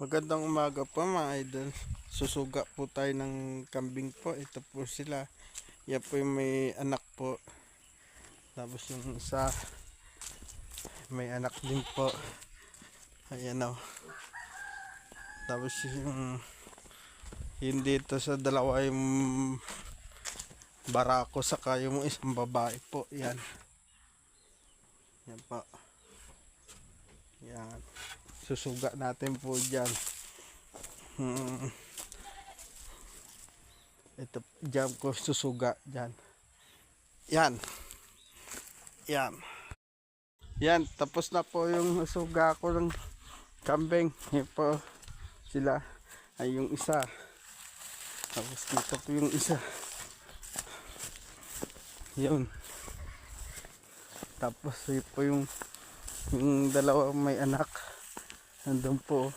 Magandang umaga po mga idol. Susuga po tayo ng kambing po. Ito po sila. Yan po yung may anak po. Tapos yung isa may anak din po. Ayan o. Tapos yung dito sa dalawa yung barako saka yung isang babae po. Yan. Yan po. Yan. Susuga natin po dyan. Ito dyan ko susuga dyan. Yan. Yan. Yan. Tapos na po yung suga ko ng kambing. Yan po sila. Ay yung isa. Tapos dito po yung isa. Yun. Tapos yun po yung dalawa may anak. Nandun po.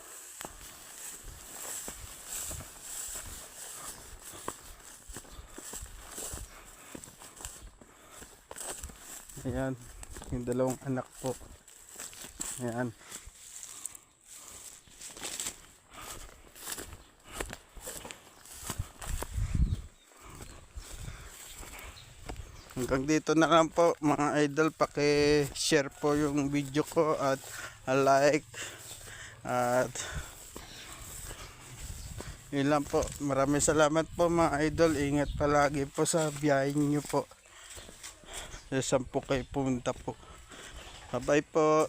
Ayan, yung dalawang anak po. Ayan. Hanggang dito na lang po mga idol, paki-share po yung video ko at like at yun lang po. Maraming salamat po mga idol. Ingat palagi po sa biyahe niyo po. Saan po kayo pumunta po. Bye bye po.